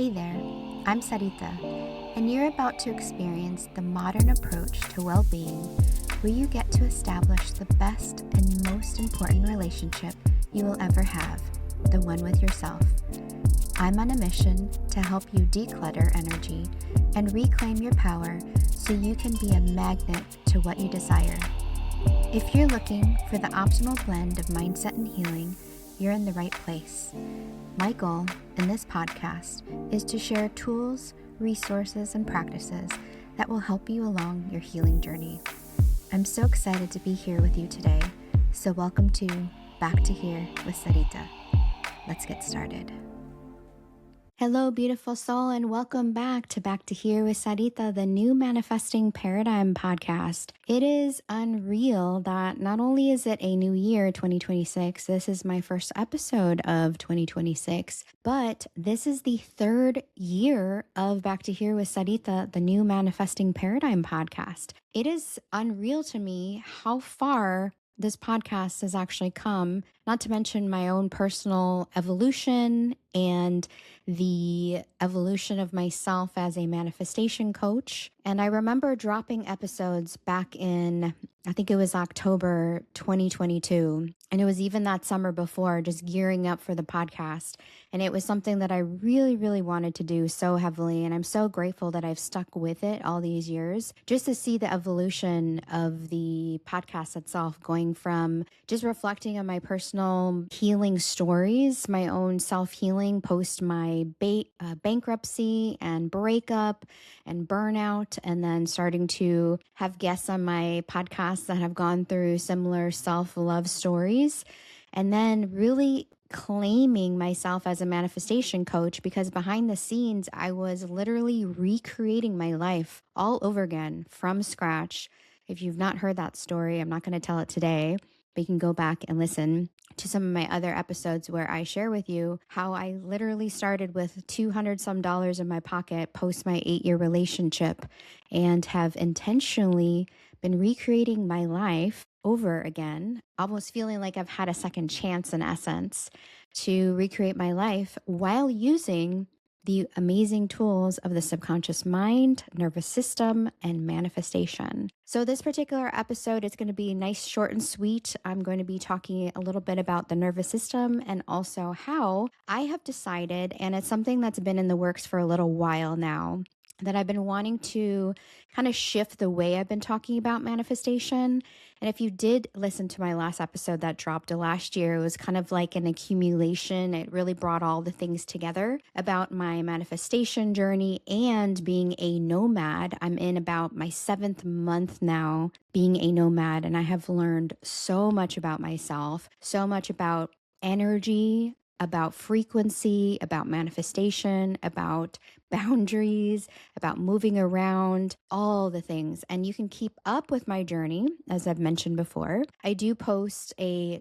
Hey there, I'm Sarita, and you're about to experience the modern approach to well-being where you get to establish the best and most important relationship you will ever have, the one with yourself. I'm on a mission to help you declutter energy and reclaim your power so you can be a magnet to what you desire. If you're looking for the optimal blend of mindset and healing, you're in the right place. My goal in this podcast is to share tools, resources, and practices that will help you along your healing journey. I'm so excited to be here with you today, so welcome to Back to Here with Sarita. Let's get started. Hello, beautiful soul, and welcome back to Here with Sarita, the new Manifesting Paradigm podcast. It is unreal that not only is it a new year, 2026, this is my first episode of 2026, but this is the third year of Back to Here with Sarita, the new Manifesting Paradigm podcast. It is unreal to me how far this podcast has actually come, not to mention my own personal evolution and the evolution of myself as a manifestation coach. And I remember dropping episodes back in, I think it was October 2022. And it was even that summer before, just gearing up for the podcast. And it was something that I really, really wanted to do so heavily. And I'm so grateful that I've stuck with it all these years, just to see the evolution of the podcast itself, going from just reflecting on my personal healing stories, my own self-healing post my bankruptcy and breakup and burnout, and then starting to have guests on my podcast that have gone through similar self-love stories, and then really claiming myself as a manifestation coach, because behind the scenes, I was literally recreating my life all over again from scratch. If you've not heard that story, I'm not going to tell it today, but you can go back and listen to some of my other episodes where I share with you how I literally started with $200 some in my pocket post my 8-year relationship and have intentionally been recreating my life over again, almost feeling like I've had a second chance in essence to recreate my life while using the amazing tools of the subconscious mind, nervous system, and manifestation. So this particular episode is going to be nice, short, and sweet. I'm going to be talking a little bit about the nervous system and also how I have decided, and it's something that's been in the works for a little while now, that I've been wanting to kind of shift the way I've been talking about manifestation. And if you did listen to my last episode that dropped last year, it was kind of like an accumulation. It really brought all the things together about my manifestation journey and being a nomad. I'm in about my 7th month now being a nomad, and I have learned so much about myself, so much about energy, about frequency, about manifestation, about boundaries, about moving around, all the things. And you can keep up with my journey, as I've mentioned before. I do post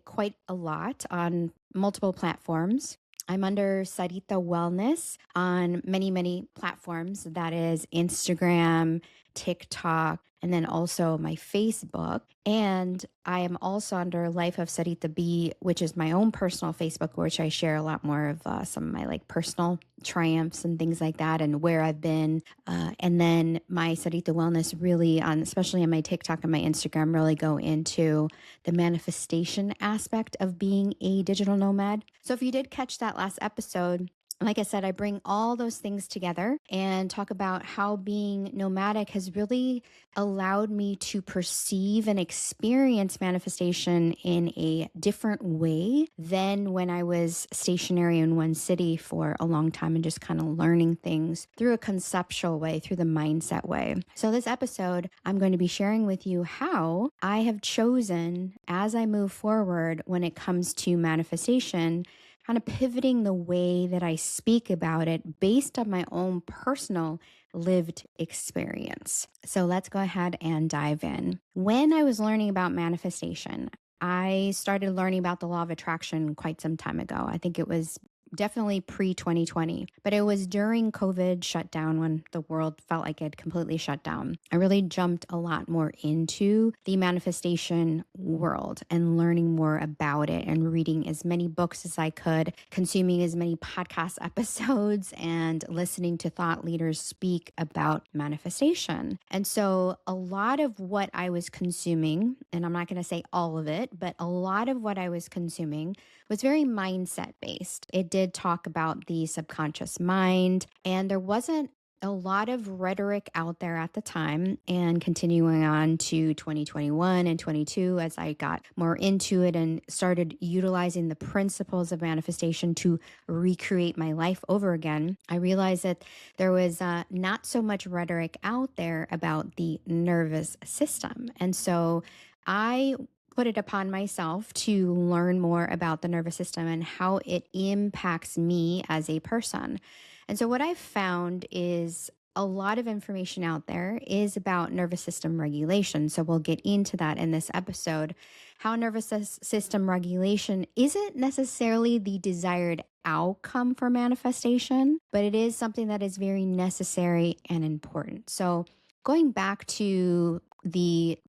quite a lot on multiple platforms. I'm under Sarita Wellness on many platforms. That is Instagram, TikTok, and then also my Facebook. And I am also under Life of Sarita B, which is my own personal Facebook, which I share a lot more of some of my personal triumphs and things like that and where I've been. And then my Sarita Wellness really especially on my TikTok and my Instagram, really go into the manifestation aspect of being a digital nomad. So if you did catch that last episode, like I said, I bring all those things together and talk about how being nomadic has really allowed me to perceive and experience manifestation in a different way than when I was stationary in one city for a long time and just kind of learning things through a conceptual way, through the mindset way. So this episode, I'm going to be sharing with you how I have chosen as I move forward when it comes to manifestation, kind of pivoting the way that I speak about it based on my own personal lived experience. So let's go ahead and dive in. When I was learning about manifestation, I started learning about the law of attraction quite some time ago. I think it was definitely pre-2020, but it was during COVID shutdown when the world felt like it had completely shut down. I really jumped a lot more into the manifestation world and learning more about it and reading as many books as I could, consuming as many podcast episodes and listening to thought leaders speak about manifestation. And so a lot of what I was consuming, and I'm not going to say all of it, but a lot of what I was consuming was very mindset based. It did talk about the subconscious mind, and there wasn't a lot of rhetoric out there at the time. And continuing on to 2021 and 22, as I got more into it and started utilizing the principles of manifestation to recreate my life over again, I realized that there was not so much rhetoric out there about the nervous system. And so I put it upon myself to learn more about the nervous system and how it impacts me as a person. And so what I've found is a lot of information out there is about nervous system regulation. So we'll get into that in this episode. How nervous system regulation isn't necessarily the desired outcome for manifestation, but it is something that is very necessary and important. So going back to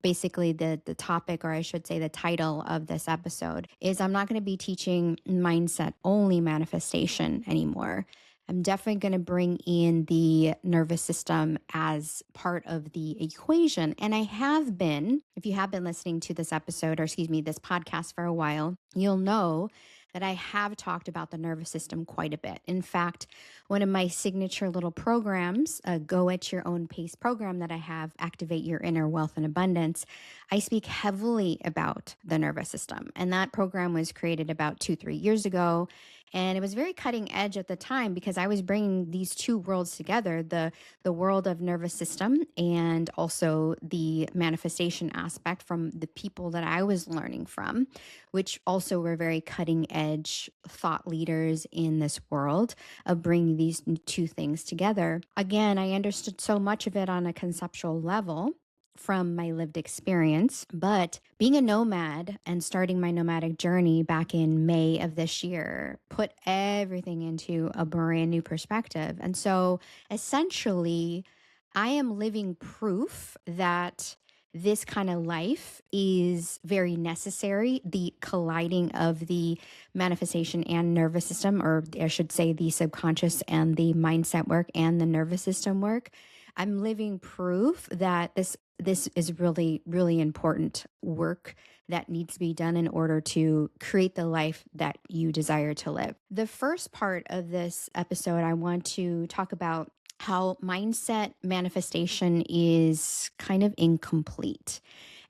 basically the topic, or I should say the title of this episode, is I'm not going to be teaching mindset only manifestation anymore. I'm definitely going to bring in the nervous system as part of the equation. And I have been, if you have been listening to this episode, or excuse me, this podcast for a while, you'll know that I have talked about the nervous system quite a bit. In fact, one of my signature little programs, a Go at Your Own Pace program that I have, Activate Your Inner Wealth and Abundance, I speak heavily about the nervous system. And that program was created about 2-3 years ago. And it was very cutting edge at the time because I was bringing these two worlds together, the world of nervous system and also the manifestation aspect from the people that I was learning from, which also were very cutting edge thought leaders in this world of bringing these two things together. Again, I understood so much of it on a conceptual level from my lived experience, but being a nomad and starting my nomadic journey back in May of this year put everything into a brand new perspective. And so essentially, I am living proof that this kind of life is very necessary. The colliding of the manifestation and nervous system, or I should say the subconscious and the mindset work and the nervous system work. I'm living proof that this is really, really important work that needs to be done in order to create the life that you desire to live. The first part of this episode, I want to talk about how mindset manifestation is kind of incomplete.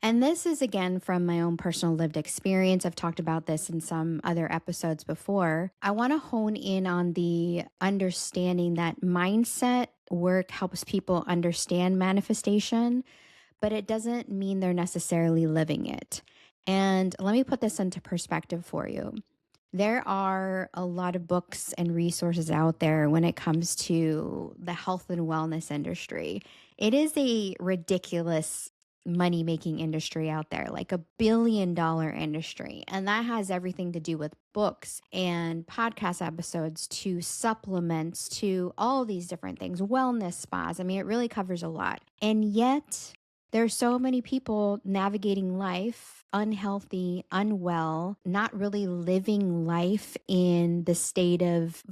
And this is, again, from my own personal lived experience. I've talked about this in some other episodes before. I want to hone in on the understanding that mindset work helps people understand manifestation, but it doesn't mean they're necessarily living it. And let me put this into perspective for you. There are a lot of books and resources out there when it comes to the health and wellness industry. It is a ridiculous money-making industry out there, like $1 billion industry. And that has everything to do with books and podcast episodes to supplements to all these different things, wellness spas. I mean, it really covers a lot. And yet there are so many people navigating life unhealthy, unwell, not really living life in the state of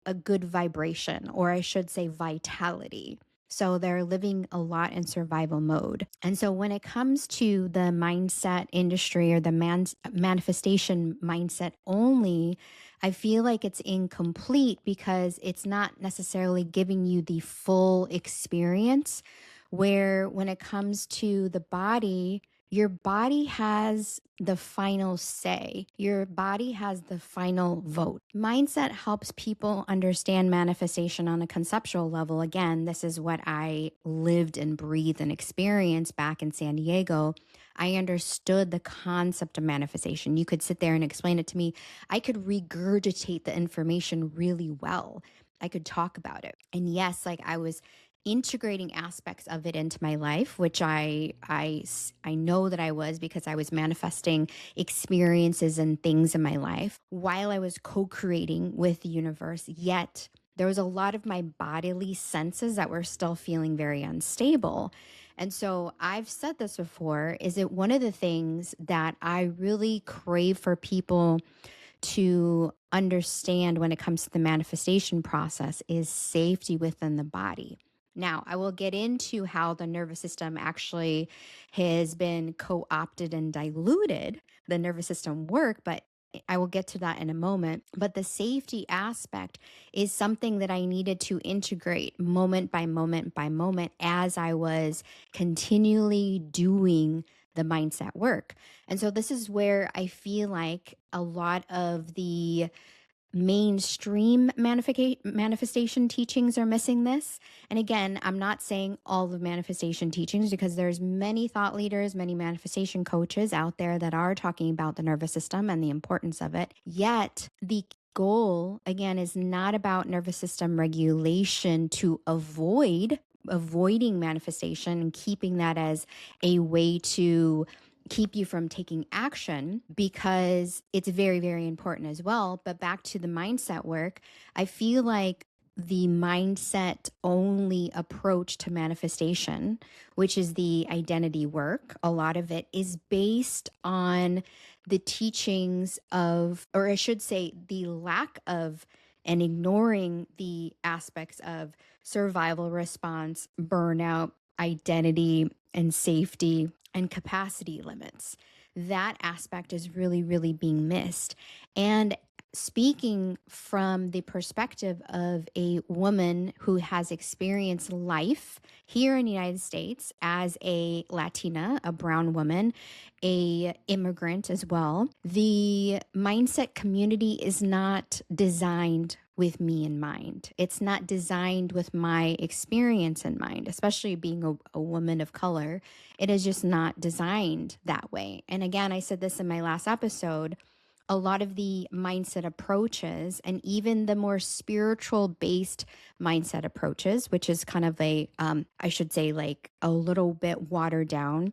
a good vibration, or I should say vitality. So they're living a lot in survival mode. And so when it comes to the mindset industry or the manifestation mindset only, I feel like it's incomplete because it's not necessarily giving you the full experience, where when it comes to the body, your body has the final say. Your body has the final vote. Mindset helps people understand manifestation on a conceptual level. Again, this is what I lived and breathed and experienced back in San Diego. I understood the concept of manifestation. You could sit there and explain it to me. I could regurgitate the information really well. I could talk about it. And yes, like I was integrating aspects of it into my life, which I know that I was, because I was manifesting experiences and things in my life while I was co-creating with the universe. Yet there was a lot of my bodily senses that were still feeling very unstable. And so I've said this before, is it one of the things that I really crave for people to understand when it comes to the manifestation process is safety within the body. Now, I will get into how the nervous system actually has been co-opted and diluted, the nervous system work, but I will get to that in a moment. But the safety aspect is something that I needed to integrate moment by moment by moment as I was continually doing the mindset work. And so this is where I feel like a lot of the mainstream manifestation teachings are missing this. And again, I'm not saying all the manifestation teachings, because there's many thought leaders, many manifestation coaches out there that are talking about the nervous system and the importance of it. Yet the goal, again, is not about nervous system regulation to avoiding manifestation and keeping that as a way to keep you from taking action, because it's very, very important as well. But back to the mindset work, I feel like the mindset only approach to manifestation, which is the identity work, a lot of it is based on the teachings of, or I should say, the lack of, and ignoring the aspects of survival response, burnout, identity, and safety, and capacity limits. That aspect is really, really being missed. And speaking from the perspective of a woman who has experienced life here in the United States as a Latina, a brown woman, a immigrant as well, the mindset community is not designed with me in mind. It's not designed with my experience in mind, especially being a woman of color. It is just not designed that way. And again, I said this in my last episode, a lot of the mindset approaches and even the more spiritual based mindset approaches, which is kind of I should say, like a little bit watered down,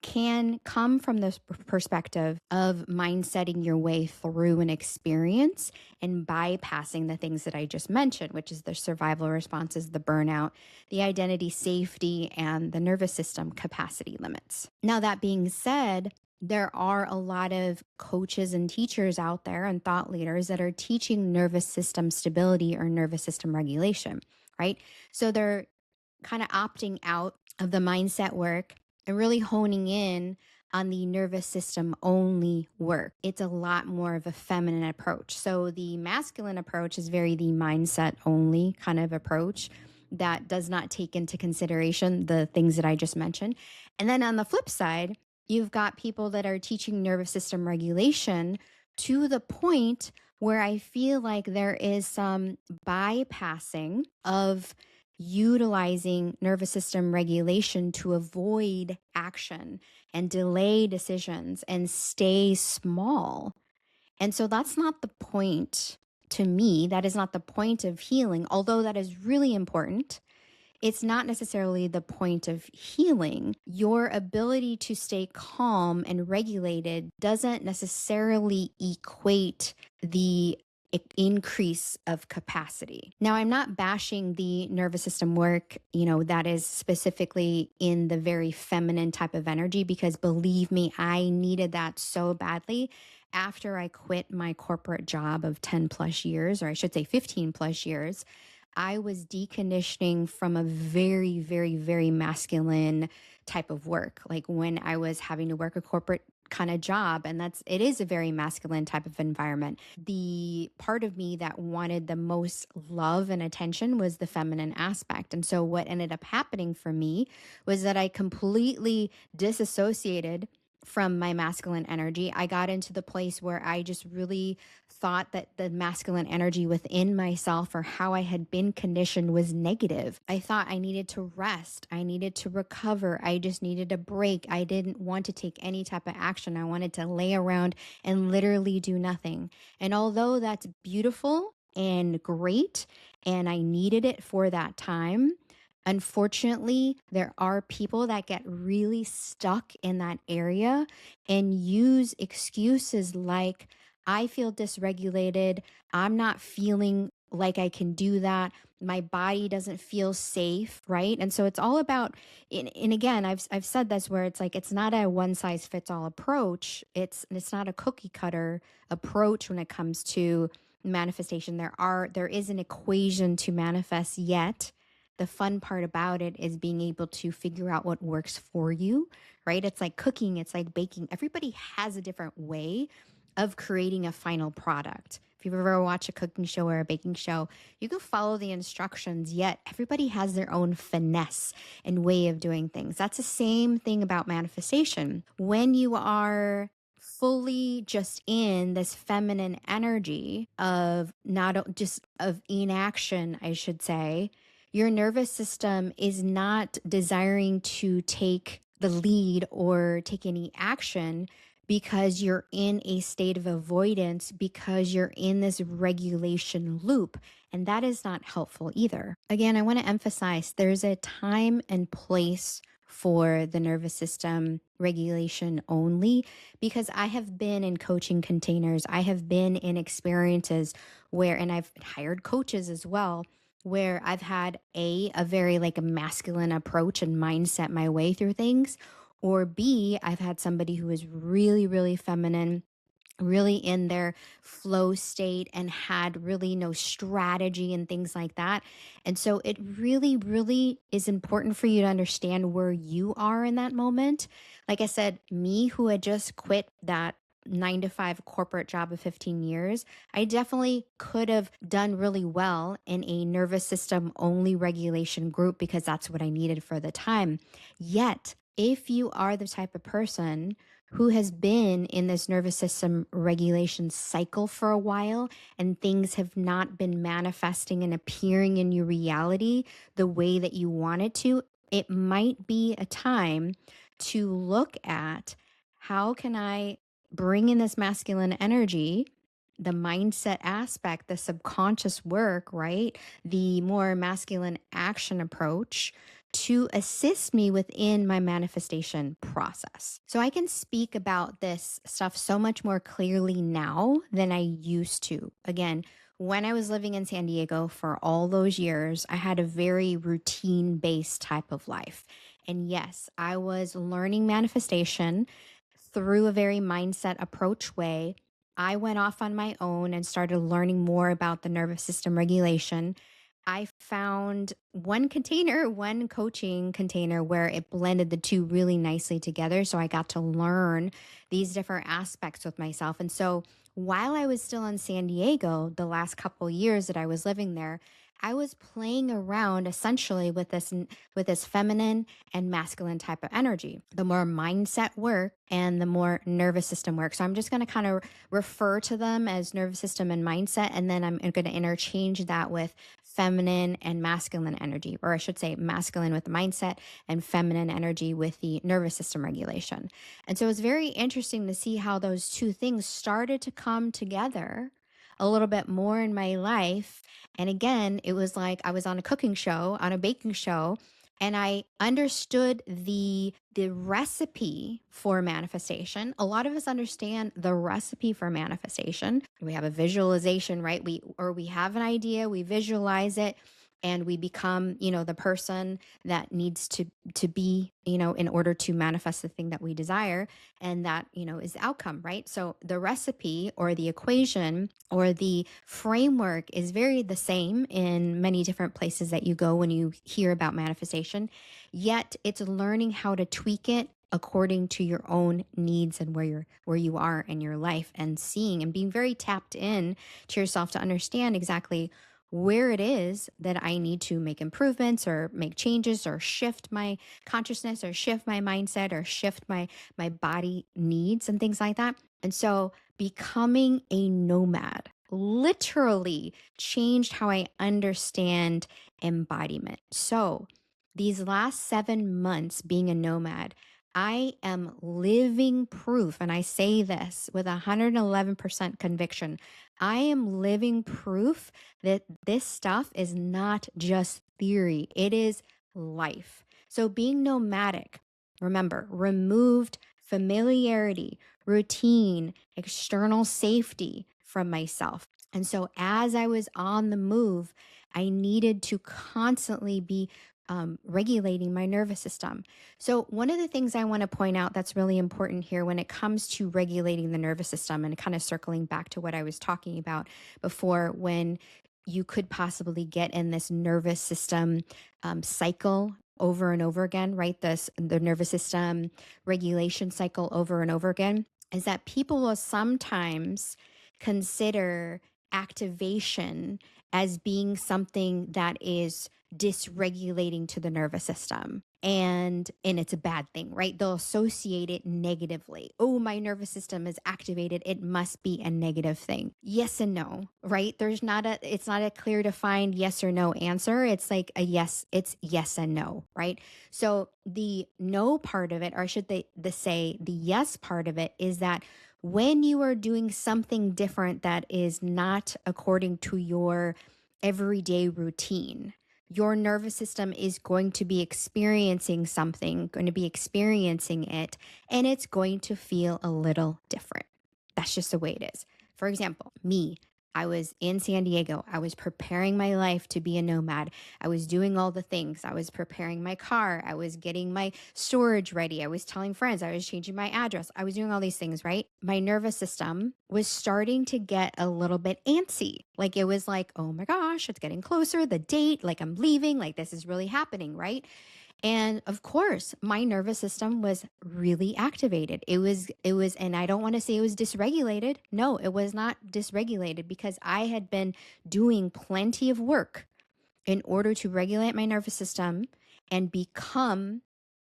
can come from this perspective of mindsetting your way through an experience and bypassing the things that I just mentioned, which is the survival responses, the burnout, the identity safety, and the nervous system capacity limits. Now, that being said, there are a lot of coaches and teachers out there and thought leaders that are teaching nervous system stability or nervous system regulation, right? So they're kind of opting out of the mindset work and really honing in on the nervous system only work. It's a lot more of a feminine approach. So the masculine approach is very the mindset only kind of approach that does not take into consideration the things that I just mentioned. And then on the flip side, you've got people that are teaching nervous system regulation to the point where I feel like there is some bypassing of utilizing nervous system regulation to avoid action and delay decisions and stay small. And so that's not the point to me. That is not the point of healing, although that is really important. It's not necessarily the point of healing. Your ability to stay calm and regulated doesn't necessarily equate the increase of capacity. Now, I'm not bashing the nervous system work, that is specifically in the very feminine type of energy, because believe me, I needed that so badly. After I quit my corporate job of 10 plus years, or I should say 15 plus years, I was deconditioning from a very, very, very masculine type of work. Like when I was having to work a corporate kind of job, and it is a very masculine type of environment. The part of me that wanted the most love and attention was the feminine aspect. And so what ended up happening for me was that I completely disassociated from my masculine energy. I got into the place where I just really thought that the masculine energy within myself, or how I had been conditioned, was negative. I thought I needed to rest. I needed to recover. I just needed a break. I didn't want to take any type of action. I wanted to lay around and literally do nothing. And although that's beautiful and great, and I needed it for that time, Unfortunately, there are people that get really stuck in that area and use excuses like, I feel dysregulated. I'm not feeling like I can do that. My body doesn't feel safe, right? And so it's all about, and again, I've said this where it's like, it's not a one size fits all approach. It's not a cookie cutter approach when it comes to manifestation. There is an equation to manifest, yet the fun part about it is being able to figure out what works for you, right? It's like cooking, it's like baking. Everybody has a different way of creating a final product. If you've ever watched a cooking show or a baking show, you can follow the instructions, yet everybody has their own finesse and way of doing things. That's the same thing about manifestation. When you are fully just in this feminine energy of not just of inaction, I should say, your nervous system is not desiring to take the lead or take any action because you're in a state of avoidance, because you're in this regulation loop. And that is not helpful either. Again, I want to emphasize there's a time and place for the nervous system regulation only, because I have been in coaching containers, I have been in experiences where, and I've hired coaches as well, where I've had a very like a masculine approach and mindset my way through things, or B, I've had somebody who is really, really feminine, really in their flow state and had really no strategy and things like that. And so it really, really is important for you to understand where you are in that moment. Like I said, me who had just quit that 9 to 5 corporate job of 15 years, I definitely could have done really well in a nervous system only regulation group because that's what I needed for the time. Yet, if you are the type of person who has been in this nervous system regulation cycle for a while and things have not been manifesting and appearing in your reality the way that you want it to, it might be a time to look at, how can I bring in this masculine energy, the mindset aspect, the subconscious work, right? The more masculine action approach to assist me within my manifestation process. So I can speak about this stuff so much more clearly now than I used to. Again, when I was living in San Diego for all those years, I had a very routine based type of life. And yes, I was learning manifestation through a very mindset approach way. I went off on my own and started learning more about the nervous system regulation. I found one container, one coaching container where it blended the two really nicely together. So I got to learn these different aspects with myself. And so while I was still in San Diego, the last couple years that I was living there, I was playing around essentially with this feminine and masculine type of energy. The more mindset work and the more nervous system work. So I'm just going to kind of refer to them as nervous system and mindset, and then I'm going to interchange that with feminine and masculine energy, or I should say masculine with the mindset and feminine energy with the nervous system regulation. And so it's very interesting to see how those two things started to come together a little bit more in my life. And again, it was like I was on a cooking show, on a baking show, and I understood the recipe for manifestation. A lot of us understand the recipe for manifestation. We have a visualization, right? We have an idea, we visualize it, and we become, the person that needs to be, in order to manifest the thing that we desire, and that, is the outcome, right? So the recipe or the equation or the framework is very the same in many different places that you go when you hear about manifestation, yet it's learning how to tweak it according to your own needs and where you are in your life, and seeing and being very tapped in to yourself to understand exactly where it is that I need to make improvements or make changes or shift my consciousness or shift my mindset or shift my body needs and things like that. And so becoming a nomad literally changed how I understand embodiment. So these last 7 months being a nomad, I am living proof, and I say this with 111% conviction. I am living proof that this stuff is not just theory. It is life. So being nomadic, remember, removed familiarity, routine, external safety from myself. And so as I was on the move, I needed to constantly be regulating my nervous system. So, one of the things I want to point out that's really important here when it comes to regulating the nervous system and kind of circling back to what I was talking about before, when you could possibly get in this nervous system cycle over and over again, right? The nervous system regulation cycle over and over again, is that people will sometimes consider activation as being something that is dysregulating to the nervous system. And it's a bad thing, right? They'll associate it negatively. Oh, my nervous system is activated. It must be a negative thing. Yes and no, right? It's not a clear defined yes or no answer. It's like a yes, it's yes and no, right? So the no part of it, or should they say the yes part of it, is that when you are doing something different that is not according to your everyday routine, your nervous system is going to be experiencing something, going to be experiencing it, and it's going to feel a little different. That's just the way it is. For example, me, I was in San Diego. I was preparing my life to be a nomad. I was doing all the things. I was preparing my car. I was getting my storage ready. I was telling friends. I was changing my address. I was doing all these things, right? My nervous system was starting to get a little bit antsy. Like it was like, oh my gosh, it's getting closer, the date, like I'm leaving, like this is really happening, right? And of course, my nervous system was really activated. It was, and I don't want to say it was dysregulated. No, it was not dysregulated because I had been doing plenty of work in order to regulate my nervous system and become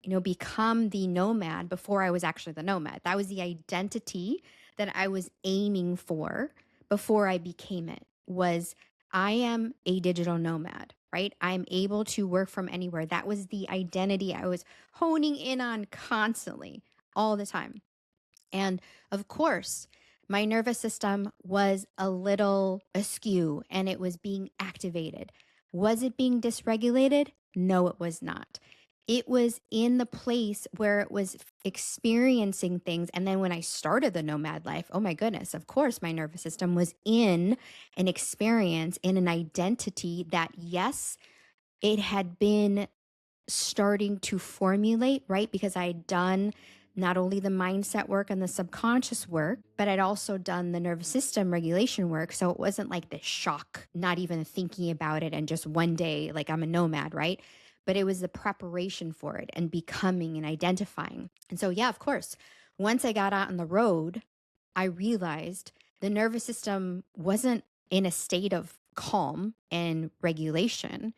the nomad before I was actually the nomad. That was the identity that I was aiming for before I became it, was I am a digital nomad, right? I'm able to work from anywhere. That was the identity I was honing in on constantly, all the time. And of course, my nervous system was a little askew and it was being activated. Was it being dysregulated? No, it was not. It was in the place where it was experiencing things. And then when I started the nomad life, oh my goodness, of course, my nervous system was in an experience, in an identity that, yes, it had been starting to formulate, right? Because I had done not only the mindset work and the subconscious work, but I'd also done the nervous system regulation work. So it wasn't like this shock, not even thinking about it and just one day, like I'm a nomad, right? But it was the preparation for it and becoming and identifying. And so, yeah, of course, once I got out on the road, I realized the nervous system wasn't in a state of calm and regulation.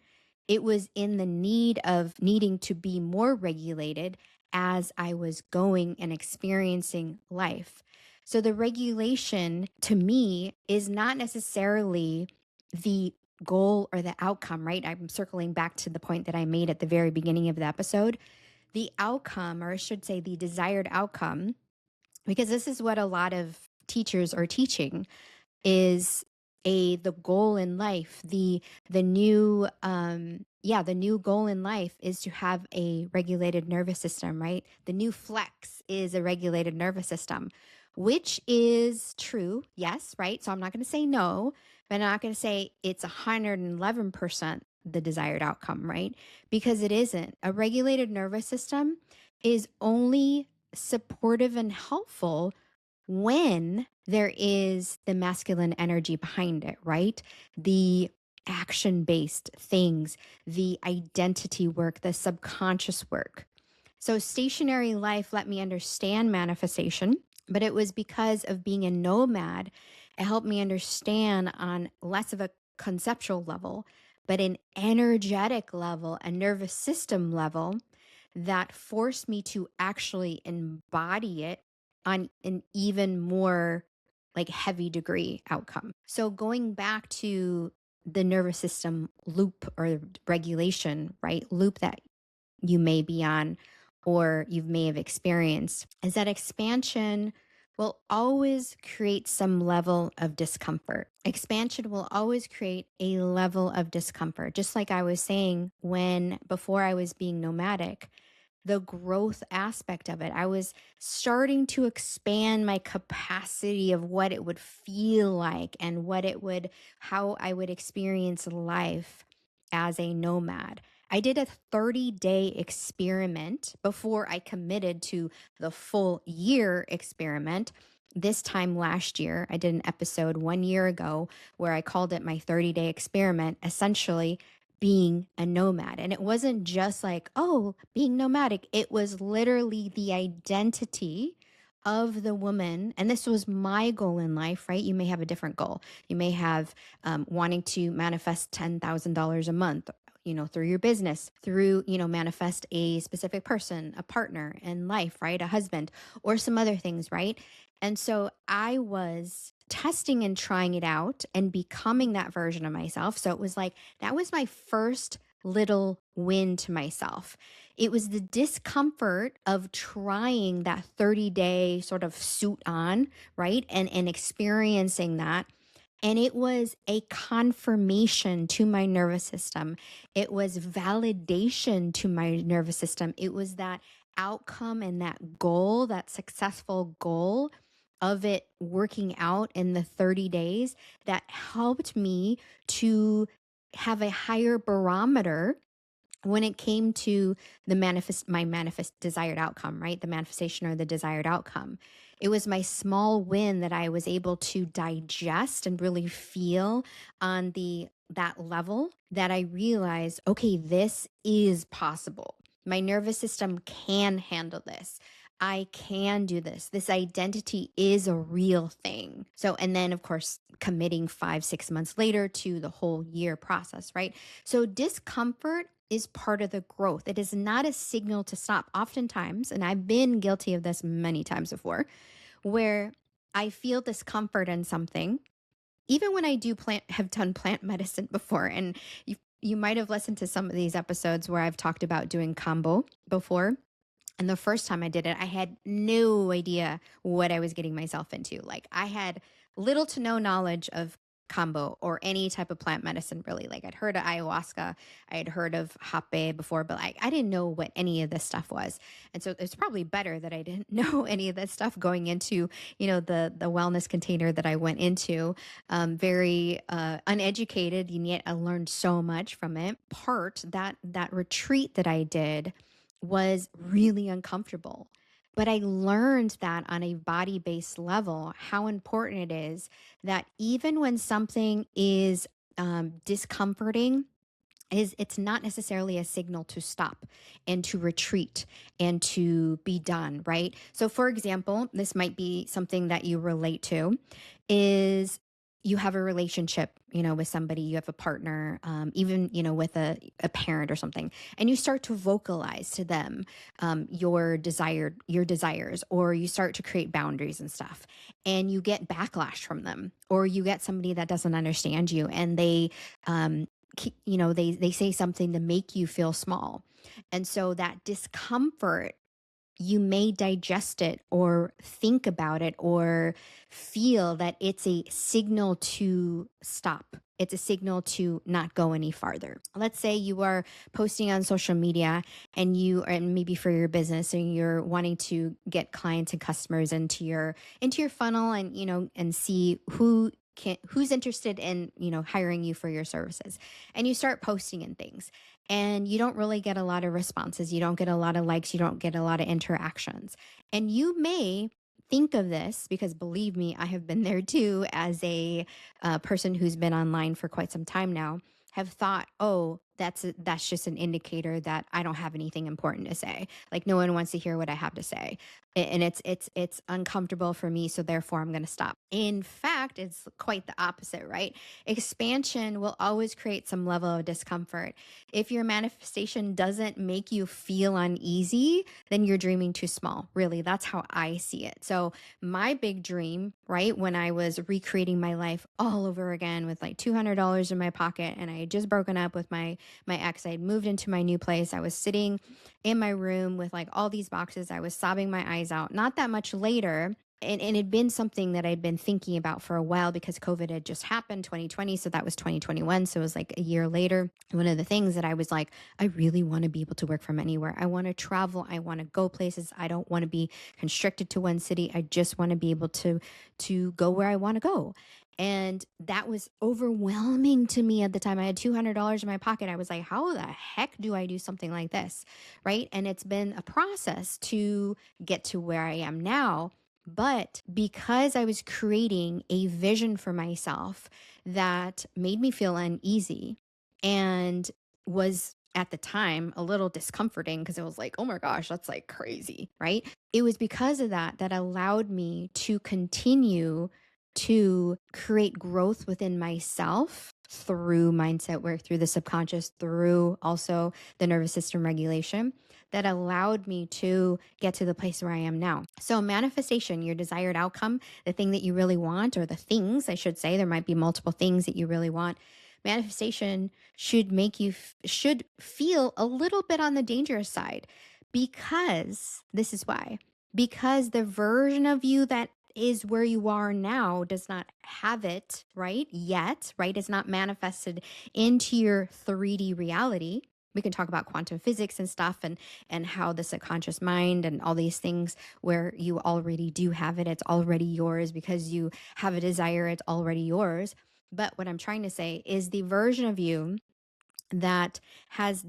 It was in the need of needing to be more regulated as I was going and experiencing life. So the regulation to me is not necessarily the goal or the outcome, right? I'm circling back to the point that I made at the very beginning of the episode. The outcome, or I should say the desired outcome, because this is what a lot of teachers are teaching, is the goal in life. The new the new goal in life is to have a regulated nervous system, right? The new flex is a regulated nervous system, which is true, yes, right? So I'm not going to say no, but I'm not going to say it's 111% the desired outcome, right? Because it isn't. A regulated nervous system is only supportive and helpful when there is the masculine energy behind it, right? The action-based things, the identity work, the subconscious work. So stationary life let me understand manifestation, but it was because of being a nomad, it helped me understand on less of a conceptual level, but an energetic level, a nervous system level that forced me to actually embody it on an even more like heavy degree outcome. So going back to the nervous system loop or regulation, right? Loop that you may be on or you may have experienced, is that expansion will always create some level of discomfort. Expansion will always create a level of discomfort. Just like I was saying when before I was being nomadic, the growth aspect of it. I was starting to expand my capacity of what it would feel like and how I would experience life as a nomad. I did a 30-day experiment before I committed to the full year experiment. This time last year, I did an episode 1 year ago where I called it my 30-day experiment, essentially being a nomad. And it wasn't just like, oh, being nomadic. It was literally the identity of the woman. And this was my goal in life, right? You may have a different goal. You may have wanting to manifest $10,000 a month, through your business, through, manifest a specific person, a partner in life, right? A husband or some other things, right? And so I was testing and trying it out and becoming that version of myself. So it was like, that was my first little win to myself. It was the discomfort of trying that 30-day sort of suit on, right? And experiencing that. And it was a confirmation to my nervous system. It was validation to my nervous system. It was that outcome and that goal, that successful goal of it working out in the 30 days that helped me to have a higher barometer when it came to my manifest desired outcome, right? The manifestation or the desired outcome. It was my small win that I was able to digest and really feel on that level that I realized, okay, this is possible. My nervous system can handle this. I can do this. This identity is a real thing. So, and then of course, committing 5-6 months later to the whole year process, right? So discomfort is part of the growth. It is not a signal to stop. Oftentimes, and I've been guilty of this many times before, where I feel discomfort in something, even when I have done plant medicine before. And you might have listened to some of these episodes where I've talked about doing combo before. And the first time I did it, I had no idea what I was getting myself into. Like I had little to no knowledge of combo or any type of plant medicine, really. Like I'd heard of ayahuasca, I had heard of hape before, but I didn't know what any of this stuff was. And so it's probably better that I didn't know any of this stuff going into, the wellness container that I went into, very uneducated, and yet I learned so much from it. That retreat that I did was really uncomfortable. But I learned that on a body-based level, how important it is that even when something is discomforting, it's not necessarily a signal to stop and to retreat and to be done, right? So for example, this might be something that you relate to, is you have a relationship, with somebody, you have a partner, even, with a parent or something, and you start to vocalize to them your desires, or you start to create boundaries and stuff, and you get backlash from them, or you get somebody that doesn't understand you, and they say something to make you feel small. And so that discomfort, you may digest it or think about it or feel that it's a signal to stop. It's a signal to not go any farther. Let's say you are posting on social media and maybe for your business, and you're wanting to get clients and customers into your funnel, and and see who's interested in hiring you for your services, and you start posting and things, and you don't really get a lot of responses, you don't get a lot of likes, you don't get a lot of interactions, and you may think of this, because believe me, I have been there too, as a person who's been online for quite some time now, have thought, oh, that's just an indicator that I don't have anything important to say. Like no one wants to hear what I have to say, and it's uncomfortable for me, so therefore I'm going to stop. In fact, it's quite the opposite, right? Expansion will always create some level of discomfort. If your manifestation doesn't make you feel uneasy, then you're dreaming too small. Really, that's how I see it. So my big dream, right, when I was recreating my life all over again with like $200 in my pocket, and I had just broken up with my ex, I had moved into my new place. I was sitting in my room with like all these boxes. I was sobbing my eyes out. Not that much later, and it'd been something that I'd been thinking about for a while because COVID had just happened 2020. So that was 2021. So it was like a year later. One of the things that I was like, I really want to be able to work from anywhere. I want to travel. I want to go places. I don't want to be constricted to one city. I just want to be able to go where I want to go. And that was overwhelming to me at the time. I had $200 in my pocket. I was like, how the heck do I do something like this? Right. And it's been a process to get to where I am now. But because I was creating a vision for myself that made me feel uneasy and was at the time a little discomforting because it was like, oh my gosh, that's like crazy, right? It was because of that that allowed me to continue to create growth within myself through mindset work, through the subconscious, through also the nervous system regulation that allowed me to get to the place where I am now. So, manifestation, your desired outcome, the thing that you really want, or the things, I should say, there might be multiple things that you really want. Manifestation should make you, should feel a little bit on the dangerous side because this is why. Because the version of you that is where you are now does not have it, right? Yet, right? It's not manifested into your 3D reality. We can talk about quantum physics and stuff and how the subconscious mind and all these things where you already do have it. It's already yours because you have a desire. It's already yours. But what I'm trying to say is the version of you that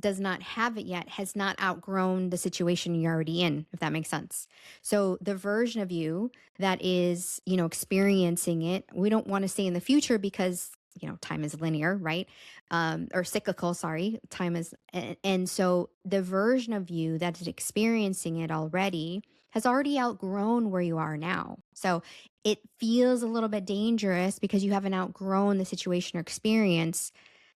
does not have it yet has not outgrown the situation you're already in, if that makes sense. So the version of you that is, experiencing it, we don't want to say in the future because time is linear, right? Or cyclical, sorry. Time is, and so the version of you that is experiencing it already has already outgrown where you are now. So it feels a little bit dangerous because you haven't outgrown the situation or experience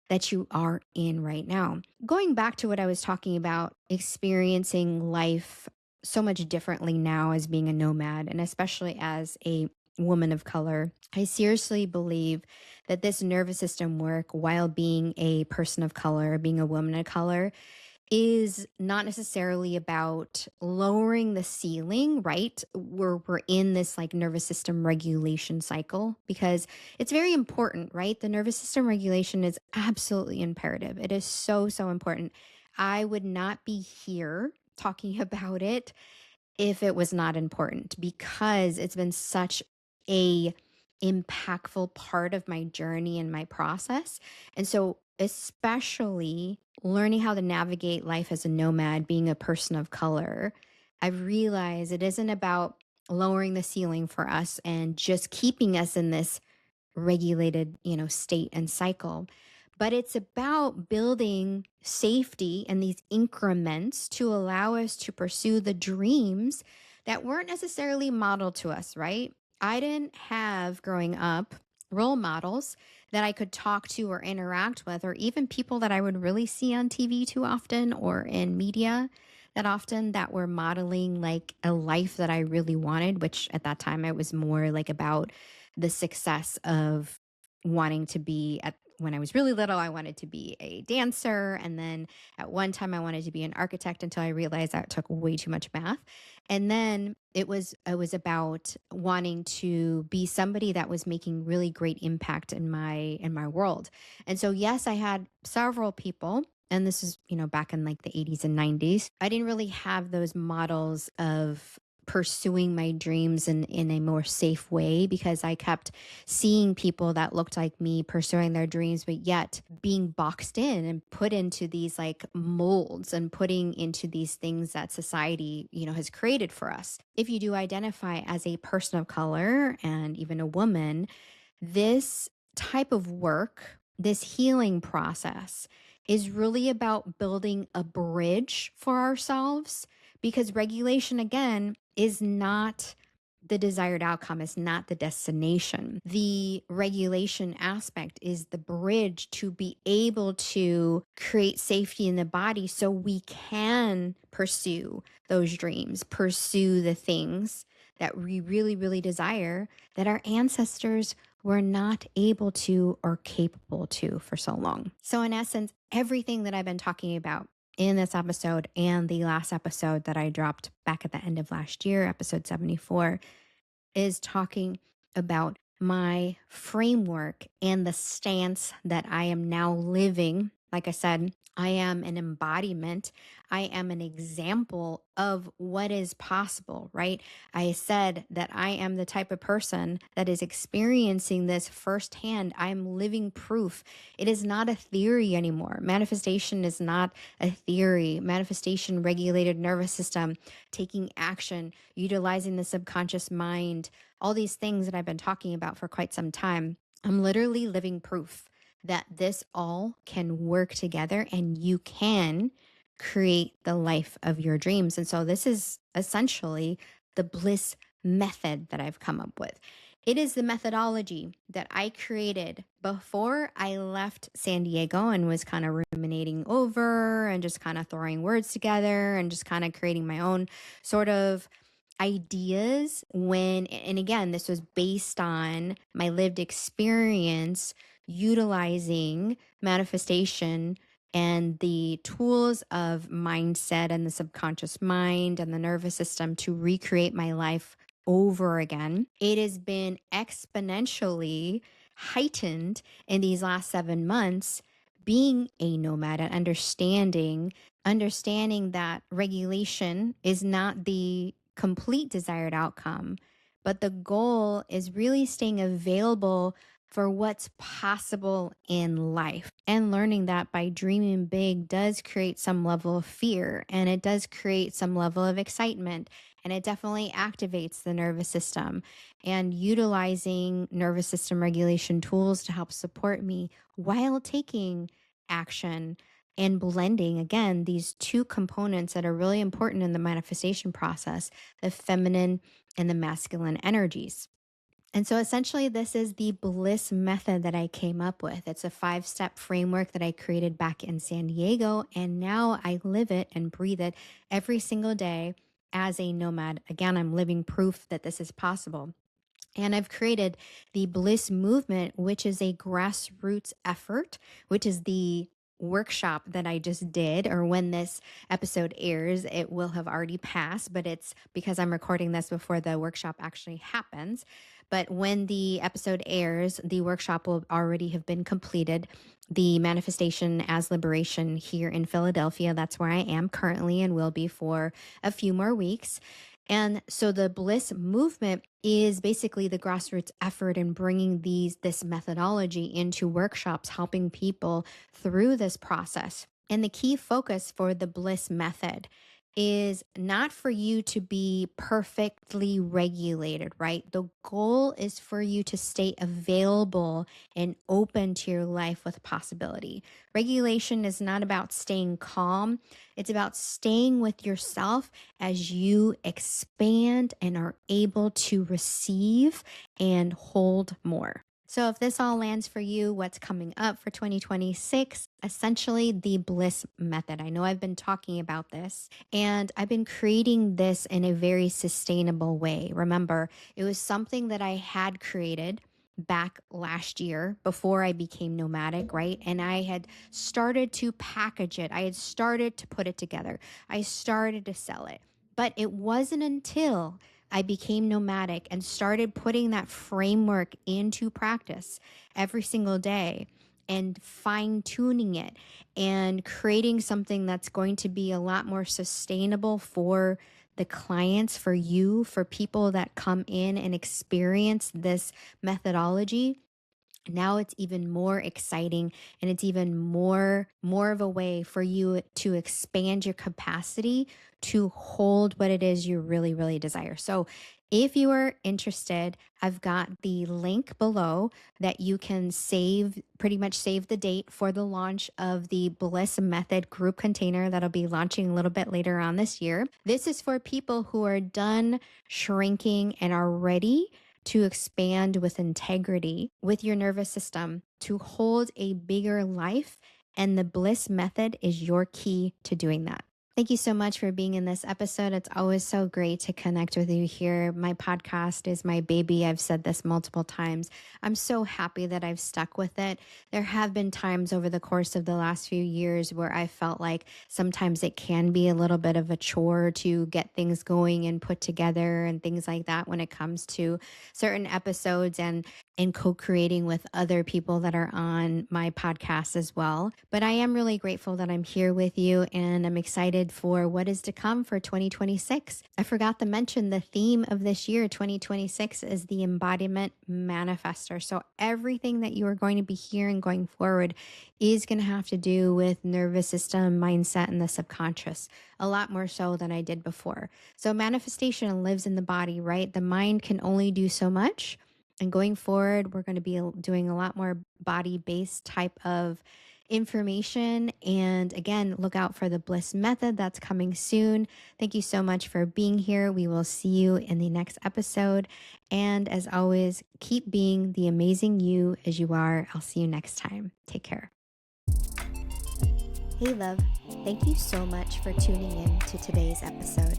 that you are in right now. Going back to what I was talking about, experiencing life so much differently now as being a nomad, and especially as a woman of color, I seriously believe that this nervous system work while being a person of color, being a woman of color, is not necessarily about lowering the ceiling, right? We're in this like nervous system regulation cycle because it's very important, right? The nervous system regulation is absolutely imperative. It is so, so important. I would not be here talking about it if it was not important because it's been such a impactful part of my journey and my process. And so especially learning how to navigate life as a nomad, being a person of color, I've realized it isn't about lowering the ceiling for us and just keeping us in this regulated, state and cycle. But it's about building safety and these increments to allow us to pursue the dreams that weren't necessarily modeled to us, right? I didn't have growing up role models that I could talk to or interact with, or even people that I would really see on TV too often or in media that often that were modeling like a life that I really wanted, which at that time I was more like about the success of wanting to be at when I was really little, I wanted to be a dancer. And then at one time I wanted to be an architect until I realized that took way too much math. And then it was about wanting to be somebody that was making really great impact in my world. And so yes, I had several people, and this is, back in like the 80s and 90s. I didn't really have those models of pursuing my dreams in a more safe way because I kept seeing people that looked like me pursuing their dreams, but yet being boxed in and put into these like molds and putting into these things that society, has created for us. If you do identify as a person of color and even a woman, this type of work, this healing process is really about building a bridge for ourselves because regulation, again, is not the desired outcome, is not the destination. The regulation aspect is the bridge to be able to create safety in the body so we can pursue those dreams, pursue the things that we really, really desire that our ancestors were not able to or capable to for so long. So, in essence, everything that I've been talking about in this episode and the last episode that I dropped back at the end of last year, episode 74, is talking about my framework and the stance that I am now living. Like I said, I am an embodiment. I am an example of what is possible, right? I said that I am the type of person that is experiencing this firsthand. I'm living proof. It is not a theory anymore. Manifestation is not a theory. Manifestation, regulated nervous system, taking action, utilizing the subconscious mind, all these things that I've been talking about for quite some time. I'm literally living proof that this all can work together and you can create the life of your dreams. And so this is essentially the Bliss Method that I've come up with. It is the methodology that I created before I left San Diego and was kind of ruminating over and just kind of throwing words together and just kind of creating my own sort of ideas and again, this was based on my lived experience utilizing manifestation and the tools of mindset and the subconscious mind and the nervous system to recreate my life over again. It has been exponentially heightened in these last 7 months being a nomad and understanding that regulation is not the complete desired outcome, but the goal is really staying available for what's possible in life. And learning that by dreaming big does create some level of fear, and it does create some level of excitement, and it definitely activates the nervous system. And utilizing nervous system regulation tools to help support me while taking action and blending, again, these two components that are really important in the manifestation process, the feminine and the masculine energies. And so essentially, this is the Bliss Method that I came up with. It's a 5-step framework that I created back in San Diego. And now I live it and breathe it every single day as a nomad. Again, I'm living proof that this is possible. And I've created the Bliss Movement, which is a grassroots effort, which is the workshop that I just did, or when this episode airs, it will have already passed, but it's because I'm recording this before the workshop actually happens. But when the episode airs, the workshop will already have been completed. The Manifestation as Liberation here in Philadelphia, that's where I am currently and will be for a few more weeks. And so the Bliss Movement is basically the grassroots effort in bringing this methodology into workshops, helping people through this process. And the key focus for the Bliss Method is not for you to be perfectly regulated, right? The goal is for you to stay available and open to your life with possibility. Regulation is not about staying calm. It's about staying with yourself as you expand and are able to receive and hold more. So if this all lands for you, what's coming up for 2026? Essentially the Bliss Method. I know I've been talking about this and I've been creating this in a very sustainable way. Remember, it was something that I had created back last year before I became nomadic, right? And I had started to package it. I had started to put it together. I started to sell it. But it wasn't until I became nomadic and started putting that framework into practice every single day and fine tuning it and creating something that's going to be a lot more sustainable for the clients, for you, for people that come in and experience this methodology. Now it's even more exciting and it's even more of a way for you to expand your capacity to hold what it is you really, really desire. So if you are interested, I've got the link below that you can pretty much save the date for the launch of the Bliss Method group container that'll be launching a little bit later on this year. This is for people who are done shrinking and are ready to expand with integrity with your nervous system to hold a bigger life. And the Bliss Method is your key to doing that. Thank you so much for being in this episode. It's always so great to connect with you here. My podcast is my baby. I've said this multiple times. I'm so happy that I've stuck with it. There have been times over the course of the last few years where I felt like sometimes it can be a little bit of a chore to get things going and put together and things like that when it comes to certain episodes and co-creating with other people that are on my podcast as well. But I am really grateful that I'm here with you, and I'm excited for what is to come for 2026. I forgot to mention the theme of this year, 2026, is the Embodiment Manifester. So everything that you are going to be hearing going forward is going to have to do with nervous system, mindset, and the subconscious, a lot more so than I did before. So manifestation lives in the body, right? The mind can only do so much. And going forward, we're going to be doing a lot more body-based type of information. And again, look out for the Bliss Method that's coming soon. Thank you so much for being here. We will see you in the next episode. And as always, keep being the amazing you as you are. I'll see you next time. Take care. Hey, love. Thank you so much for tuning in to today's episode.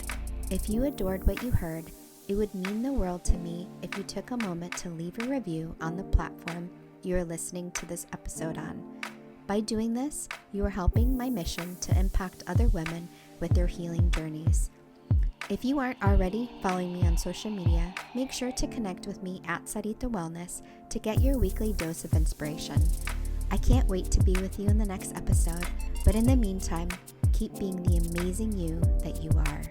If you adored what you heard, it would mean the world to me if you took a moment to leave a review on the platform you are listening to this episode on. By doing this, you are helping my mission to impact other women with their healing journeys. If you aren't already following me on social media, make sure to connect with me at Sarita Wellness to get your weekly dose of inspiration. I can't wait to be with you in the next episode, but in the meantime, keep being the amazing you that you are.